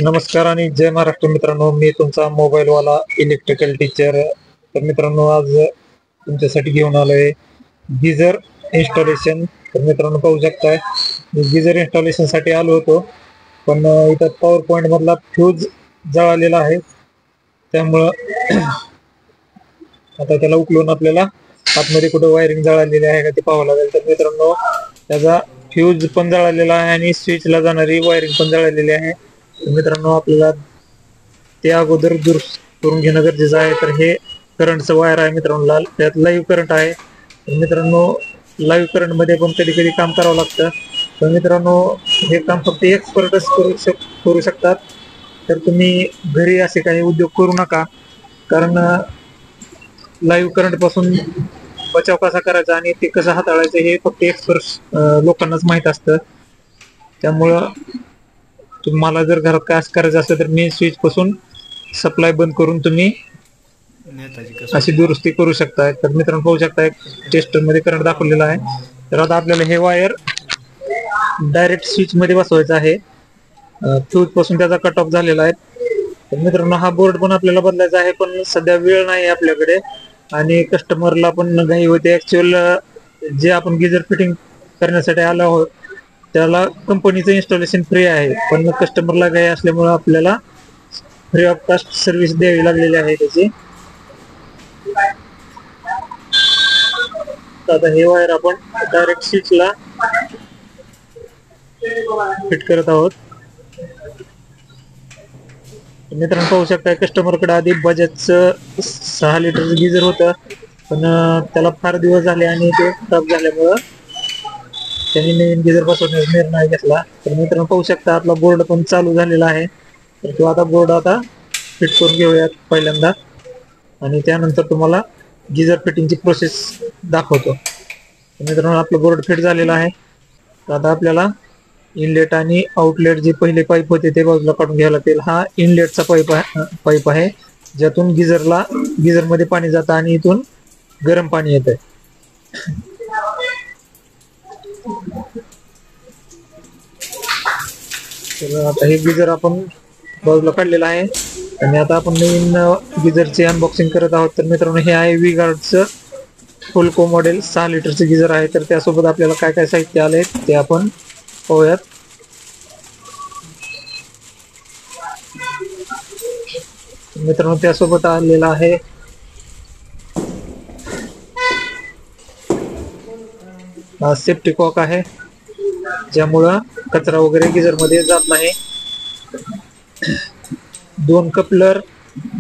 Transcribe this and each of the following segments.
नमस्कार आणि जय महाराष्ट्र मित्रांनो, मी तुमचा मोबाईलवाला इलेक्ट्रिकल टीचर. तर मित्रांनो, आज तुमच्यासाठी घेऊन आलोय गिझर इन्स्टॉलेशन. तर मित्रांनो, पाहू शकताय मी गिझर इन्स्टॉलेशन साठी आलो होतो, पण इथं पॉवर पॉइंट मधला फ्यूज जळालेला आहे. त्यामुळं आता त्याला उकलून आपल्याला आतमध्ये कुठे वायरिंग जळालेली आहे का ते पाहावं लागेल. तर मित्रांनो, त्याचा फ्यूज पण जळालेला आहे आणि स्विचला जाणारी वायरिंग पण जळालेली आहे. मित्रांनो, आपल्याला ते अगोदर दुरुस्त करून घेणं गरजेचं आहे. तर हे करंटचं वायर आहे मित्रांनो, त्यात लाईव्ह करंट आहे. तर मित्रांनो, लाईव्ह करंट मध्ये पण कधी कधी काम करावं लागतं. तर मित्रांनो, हे काम फक्त एक्सपर्टच करू शकतात. तर तुम्ही घरी असे काही उद्योग करू नका, कारण लाईव्ह करंट पासून बचाव कसा करायचा आणि ते कसं हाताळायचं हे फक्त एक्सपर्ट लोकांनाच माहित असतं. त्यामुळं तुम्हाला जर घरात काय करायचं असेल तर मेन स्विच पासून सप्लाय बंद करून तुम्ही अशी दुरुस्ती करू शकता. तर मित्रांनो, पाहू शकता टेस्टर मध्ये करंट दाखवलेला आहे. तर आता आपल्याला हे वायर डायरेक्ट स्विच मध्ये बसवायचं आहे. फ्यूज पासून त्याचा कट ऑफ झालेला आहे. तर मित्रांनो, हा बोर्ड पण आपल्याला बदलायचा आहे, पण सध्या वेळ नाही आपल्याकडे आणि कस्टमरला पण घाई होते. ऍक्च्युअल जे आपण गिझर फिटिंग करण्यासाठी आलो आहोत त्याला कंपनीचं इन्स्टॉलेशन फ्री आहे, पण कस्टमरला घाई असल्यामुळे आपल्याला फ्री ऑफ कॉस्ट सर्व्हिस द्यावी लागलेली आहे त्याची. आता हे वायर आपण डायरेक्ट स्विचला फिट करत आहोत. मित्रांनो, पाहू शकता कस्टमरकडे आधी बजाजचं 6 लिटरचं गिझर होतं, पण त्याला फार दिवस झाले आणि ते खराब झाल्यामुळं त्यांनी नवीन गिझर बसवण्याचा निर्णय घेतला. तर मित्रांनो, पाहू शकता आपला बोर्ड पण चालू झालेला आहे. तर तो आता बोर्ड आता फिट करून घेऊयात पहिल्यांदा आणि त्यानंतर तुम्हाला गिझर फिटिंगची प्रोसेस दाखवतो. मित्रांनो, आपला बोर्ड फिट झालेला आहे. तर आता आपल्याला इनलेट आणि आउटलेट जे पहिले पाईप होते ते बाजूला काढून घ्यायला लागतील. हा इनलेटचा पाईप आहे ज्यातून गिझर मध्ये पाणी जातं आणि इथून गरम पाणी येतं. तर आता हे गिझर आपण बाजूला काढलेलं आहे आणि आता आपण नवीन गिझरचे अनबॉक्सिंग करत आहोत. तर मित्रांनो, हे आहे वी-गार्डचं फुलको मॉडेल 6 लिटरचं गिझर आहे. तर त्यासोबत आपल्याला काय काय साहित्य आले ते आपण पाहूयात. मित्रांनो, त्यासोबत आलेला आहे सेफ्टी कॉक आहे, ज्यामुळं कचरा वगैरे गिझर मध्ये जात नाही. 2 कपलर,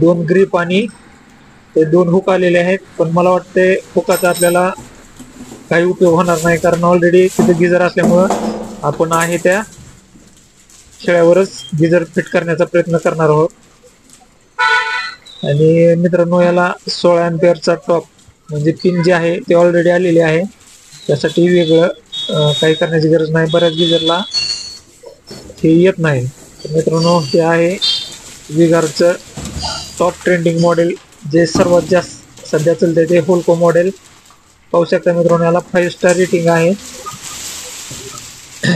2 ग्रिप आणि ते 2 हुक आलेले आहेत, पण मला वाटते हुकाचा आपल्याला काही उपयोग होणार नाही, कारण ऑलरेडी तिथे गिझर असल्यामुळं आपण आहे त्या शेळ्यावरच गिझर फिट करण्याचा प्रयत्न करणार आहोत. आणि मित्रांनो, याला 16 अँपिअरचा टॉप म्हणजे पिन जे आहे ते ऑलरेडी आलेले आहे, त्यासाठी वेगळं काही करण्याची गरज नाही. बऱ्याच गिझरला हे येत नाही. तर मित्रांनो, हे आहे वी-गार्डचं टॉप ट्रेंडिंग मॉडेल, जे सर्वात जास्त सध्या चालते ते फुलको मॉडेल. पाहू शकता मित्रांनो, याला 5 स्टार रेटिंग आहे.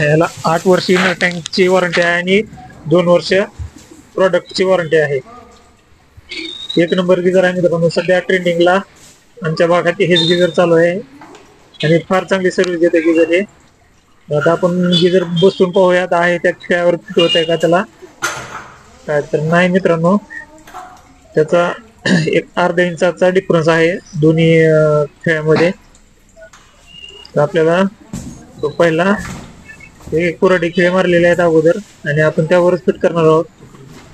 याला 8 वर्ष इनर टँकची वॉरंटी आहे आणि 2 वर्ष प्रोडक्टची वॉरंटी आहे. एक नंबर गिझर आहे मित्रांनो. सध्या ट्रेंडिंगला आमच्या भागात हेच गिझर चालू आहे आणि फार चांगली सर्व्हिस देते गिझर हे. आता आपण गिझर बसून पाहूयात आहे त्या खेळावर फिट होत आहे का त्याला. काय तर नाही मित्रांनो, त्याचा एक अर्धा इंचाचा डिफरन्स आहे दोन्ही खेळामध्ये. तर आपल्याला तो पहिला हे कुऱ्हाडी खिळे मारलेले आहेत अगोदर आणि आपण त्यावरच फिट करणार आहोत.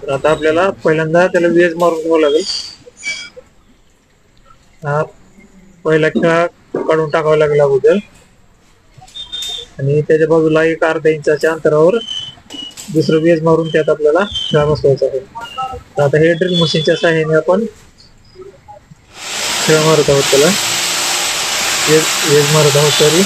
तर आता आपल्याला पहिल्यांदा त्याला वेज मारून घ्यावं लागेल. हा पहिला खेळा काढून टाकावा लागेल अगोदर आणि त्याच्या बाजूला एक अर्धा इंचाच्या अंतरावर दुसरं वेज मारून त्यात आपल्याला खेळा बसवायचा आहे. तर आता हे ड्रिल मशीनच्या सहाय्याने आपण खेळा मारत आहोत, त्याला वेज मारत आहोत. तरी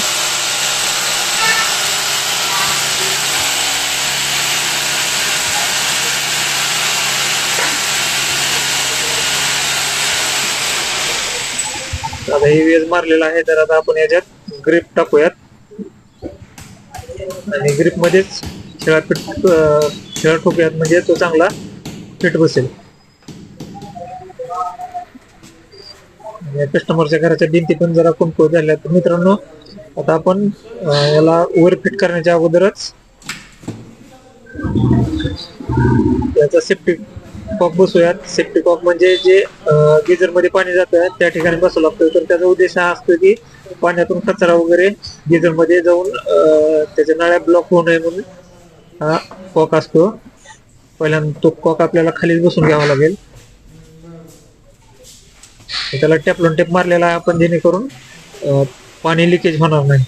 आता हे वेज मारलेला आहे. तर आता आपण याच्यात ग्रिप टाकूयात आणि ग्रिप मध्येच खेळा खिळा ठोकूयात म्हणजे तो चांगला फिट बसेल. कस्टमरच्या घराच्या भिंती पण जरा कमकुवत झाल्या. तर मित्रांनो आता आपण याला वर फिट करण्याच्या अगोदरच याचा सेफ्टी कॉक बसवूयात. सेफ्टी कॉक म्हणजे जे गिझर मध्ये पाणी जातं त्या ठिकाणी बसवं लागतं. तर त्याचा उद्देश हा असतो की पाण्यातून कचरा वगैरे गिझर मध्ये जाऊन त्याच्या नळ्या ब्लॉक होऊ नये म्हणून हा कॉक असतो. पहिल्यांदा तो कॉक आपल्याला खालीच बसून घ्यावा लागेल. त्याला टेपलॉन टेप मारलेला आहे आपण, जेणेकरून पाणी लिकेज होणार नाही.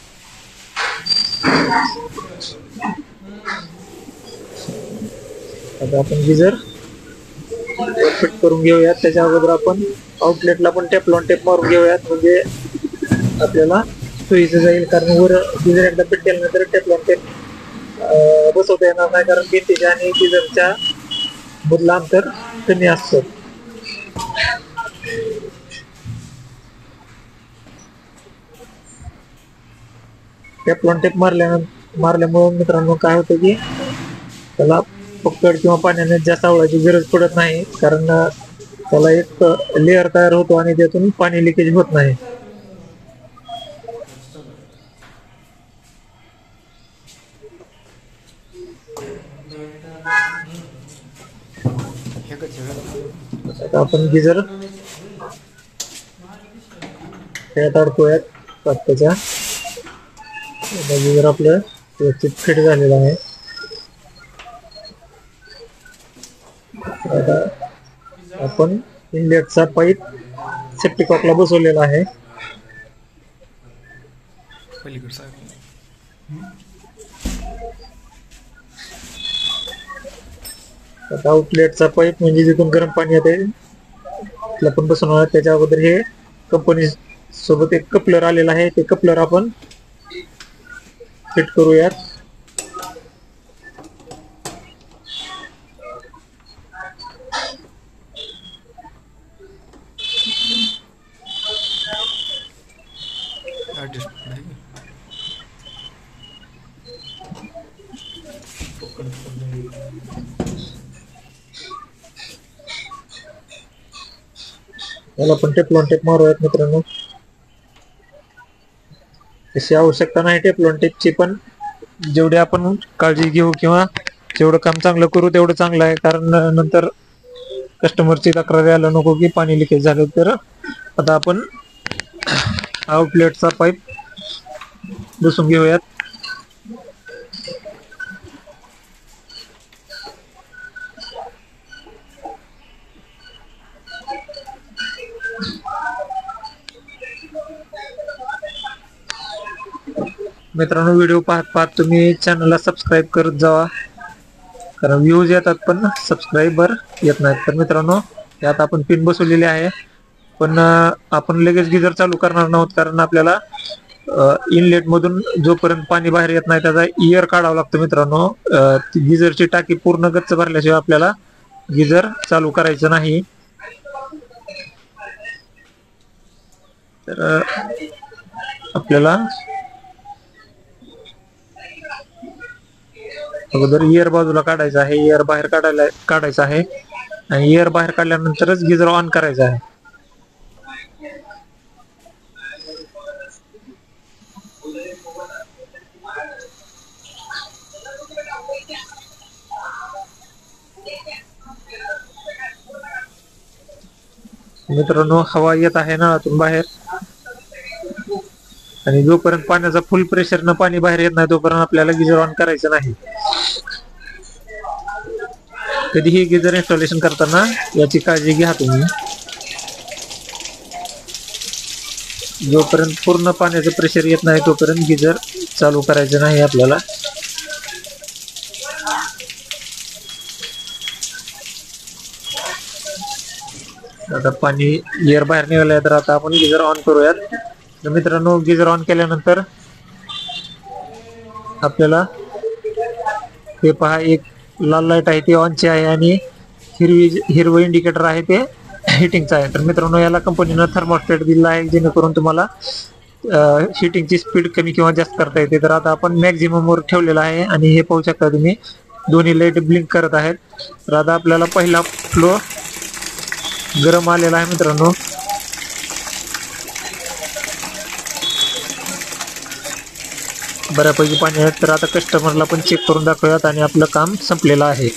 आता आपण गिझर फिट करून घेऊयात. त्याच्या अगोदर आपण आउटलेटला पण टेपलॉन टेप मारून घेऊयात, म्हणजे आपल्याला सोयीचं जाईल. कारण वर गिझर एकदा फिट केल्यानंतर टेपलॉन टेप बसवता येणार नाही, कारण भिंतीच्या आणि गिझरच्या मधलं अंतर कमी असतं. टेपलॉन टेप मारल्यामुळे मित्रांनो काय होतं की त्याला पकड किंवा पाण्याने जास्त आवळायची गरज पडत नाही, कारण त्याला एक लेअर तयार होतो आणि त्यातून पाणी लिकेज होत नाही. आता आपण गिझर खेळात अडकूयात त्याच्या. गिझर आपलं व्यवस्थित फिट झालेलं आहे. आता आपण इनलेटचा पाईप सेफ्टी कॉकला बसवलेला आहे. आता आउटलेटचा पाईप म्हणजे जिथून गरम पाणी येते त्याला पण बसवणार. त्याच्या अगोदर हे कंपनी सोबत एक कपलर आलेला आहे, ते कपलर आपण फिट करूयात. याला पण टेपलॉन टेप मारूयात मित्रांनो. तशी आवश्यकता नाही टेपलॉन टेपची, पण जेवढी आपण काळजी घेऊ किंवा जेवढं काम चांगलं करू तेवढं चांगलं आहे. कारण नंतर कस्टमरची तक्रार यायला नको की पाणी लिकेज झालं. तर आता आपण आउटलेटचा पाईप बसवून घेऊयात. मित्रांनो व्हिडिओ पाहत तुम्ही चॅनलला सबस्क्राईब करत जावा, कारण व्ह्यूज येतात पण सबस्क्रायबर येत नाहीत. तर मित्रांनो यात आपण पिन बसवलेली आहे, पण आपण लगेच गिझर चालू करणार नाहोत, कारण आपल्याला इनलेट मधून जोपर्यंत पाणी बाहेर येत नाही त्याचा इयर काढावं लागतं. मित्रांनो गिझरची टाकी पूर्ण गच्च भरल्याशिवाय आपल्याला गिझर चालू करायचं नाही. तर आपल्याला अगोदर इयर बाजूला काढायचं आहे, इयर बाहेर काढायचं आहे, आणि इयर बाहेर काढल्यानंतरच गिझर ऑन करायचा आहे. मित्रांनो हवा येत आहे नळातून बाहेर, आणि जोपर्यंत पाण्याचा फुल प्रेशरनं पाणी बाहेर येत नाही तोपर्यंत आपल्याला गिझर ऑन करायचं नाही. कधीही गिझर इन्स्टॉलेशन करताना याची काळजी घ्या तुम्ही. जोपर्यंत पूर्ण पाण्याचं प्रेशर येत नाही तोपर्यंत गिझर चालू करायचं नाही आपल्याला. आता पाणी एअर बाहेर निघालंय, तर आता आपण गिझर ऑन करूयात. तर मित्रांनो गिझर ऑन केल्यानंतर आपल्याला हे पहा, एक लाल लाईट आहे ती ऑनची आहे, आणि हिरवं इंडिकेटर आहे ते हिटिंगचं आहे. तर मित्रांनो याला कंपनीनं थर्मोस्टॅट दिला आहे, जेणेकरून तुम्हाला हिटिंगची स्पीड कमी किंवा जास्त करता येते. तर आता आपण मॅक्झिमम वर ठेवलेला आहे, आणि हे पाहू शकता तुम्ही दोन्ही लाईट ब्लिंक करत आहेत. तर आता आपल्याला पहिला फ्लो गरम आलेला आहे मित्रांनो. बऱ्यापैकी पाणी आहे. तर आता कस्टमरला पण चेक करून दाखवूयात आणि आपलं काम संपलेलं आहे.